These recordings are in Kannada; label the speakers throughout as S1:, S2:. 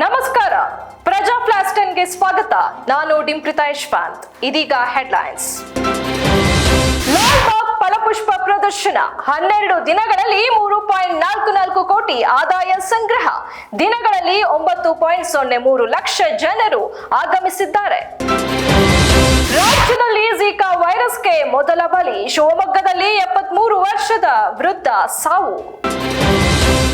S1: ನಮಸ್ಕಾರ, ಪ್ರಜಾ ಫ್ಲಾಶ್ 10ಗೆ ಸ್ವಾಗತ. ನಾನು ಡಿಂಪ್ರಿತಾ ಯಶವಂತ್. ಇದೀಗ ಹೆಡ್ಲೈನ್ಸ್. ಲಾಲ್ಬಾಗ್ ಫಲಪುಷ್ಪ ಪ್ರದರ್ಶನ 12 ದಿನಗಳಲ್ಲಿ 3.44 ಕೋಟಿ ಆದಾಯ ಸಂಗ್ರಹ. ದಿನಗಳಲ್ಲಿ 9.03 ಲಕ್ಷ ಜನರು ಆಗಮಿಸಿದ್ದಾರೆ. ರಾಜ್ಯದಲ್ಲಿ ಝಿಕಾ ವೈರಸ್ಗೆ ಮೊದಲ ಬಲಿ. ಶಿವಮೊಗ್ಗದಲ್ಲಿ 73 ವರ್ಷದ ವೃದ್ಧ ಸಾವು.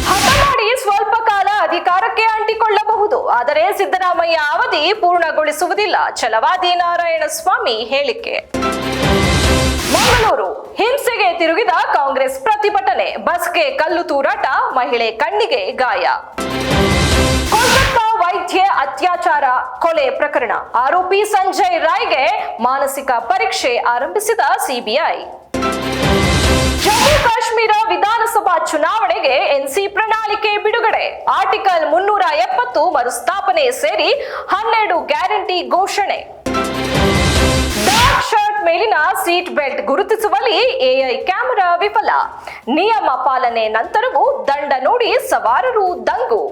S1: ಹಠ ಮಾಡಿ ಸ್ವಲ್ಪ ಕಾಲ ಅಧಿಕಾರಕ್ಕೆ ಅಂಟಿಕೊಳ್ಳಬಹುದು, ಆದರೆ ಸಿದ್ದರಾಮಯ್ಯ ಅವಧಿ ಪೂರ್ಣಗೊಳಿಸುವುದಿಲ್ಲ. ಛಲವಾದಿ ನಾರಾಯಣಸ್ವಾಮಿ ಹೇಳಿಕೆ. ಮಂಗಳೂರು ಹಿಂಸೆಗೆ ತಿರುಗಿದ ಕಾಂಗ್ರೆಸ್ ಪ್ರತಿಭಟನೆ. ಬಸ್ಗೆ ಕಲ್ಲು ತೂರಾಟ, ಮಹಿಳೆ ಕಣ್ಣಿಗೆ ಗಾಯ. ಕೋಲ್ಕತ್ತಾ ವೈದ್ಯೆ ಅತ್ಯಾಚಾರ ಕೊಲೆ ಪ್ರಕರಣ. ಆರೋಪಿ ಸಂಜಯ್ ರಾಯ್ಗೆ ಮಾನಸಿಕ ಪರೀಕ್ಷೆ ಆರಂಭಿಸಿದ ಸಿಬಿಐ. ಜಮ್ಮು ಕಾಶ್ಮೀರ ವಿಧಾನಸಭಾ ಚುನಾವಣೆಗೆ ಎನ್ಸಿ ಪ್ರಣಾಳಿಕೆ ಬಿಡುಗಡೆ. ಆರ್ಟಿಕಲ್ 370 ಮರುಸ್ಥಾಪನೆ ಸೇರಿ 12 ಗ್ಯಾರಂಟಿ ಘೋಷಣೆ. ಡಾರ್ಕ್ ಶರ್ಟ್ ಮೇಲಿನ ಸೀಟ್ ಬೆಲ್ಟ್ ಗುರುತಿಸುವಲ್ಲಿ ಎಐ ಕ್ಯಾಮೆರಾ ವಿಫಲ. ನಿಯಮ ಪಾಲನೆ ನಂತರವೂ ದಂಡ ನೋಡಿ ಸವಾರರು ದಂಗು.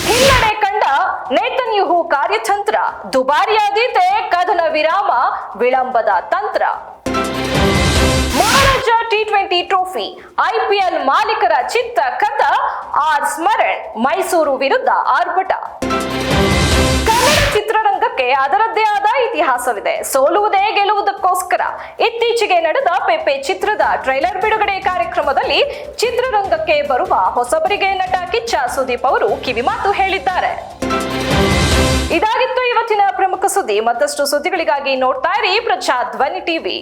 S1: ಹಿನ್ನಡೆ ಕಂಡ ನೇತನ್ಯಾಹು ಕಾರ್ಯತಂತ್ರ. ದುಬಾರಿಯಾದೀತೆ ಕದನ ವಿರಾಮ ವಿಳಂಬದ ತಂತ್ರ. ಮಹಾರಾಜ ಟಿ20 ಟ್ರೋಫಿ. ಐಪಿಎಲ್ ಮಾಲೀಕರ ಚಿತ್ತ ಕಥ ಆರ್ ಸ್ಮರಣ್. ಮೈಸೂರು ವಿರುದ್ಧ ಆರ್ಭಟ. ಕನ್ನಡ ಚಿತ್ರರಂಗಕ್ಕೆ ಅದರದ್ದೇ ಆದ ಇತಿಹಾಸವಿದೆ. ಸೋಲುವುದೇ ಗೆಲ್ಲುವುದಕ್ಕೋಸ್ಕರ. ಇತ್ತೀಚೆಗೆ ನಡೆದ ಪೆಪ್ಪೆ ಚಿತ್ರದ ಟ್ರೈಲರ್ ಬಿಡುಗಡೆ ಕಾರ್ಯಕ್ರಮದಲ್ಲಿ ಚಿತ್ರರಂಗಕ್ಕೆ ಬರುವ ಹೊಸಬರಿಗೆ ನಟ ಕಿಚ್ಚ ಸುದೀಪ್ ಅವರು ಕಿವಿಮಾತು ಹೇಳಿದ್ದಾರೆ. ಇದಾಗಿತ್ತು ಇವತ್ತಿನ ಪ್ರಮುಖ ಸುದ್ದಿ. ಮತ್ತಷ್ಟು ಸುದ್ದಿಗಳಿಗಾಗಿ ನೋಡ್ತಾ ಇರಿ ಪ್ರಜಾಧ್ವನಿ ಟಿವಿ.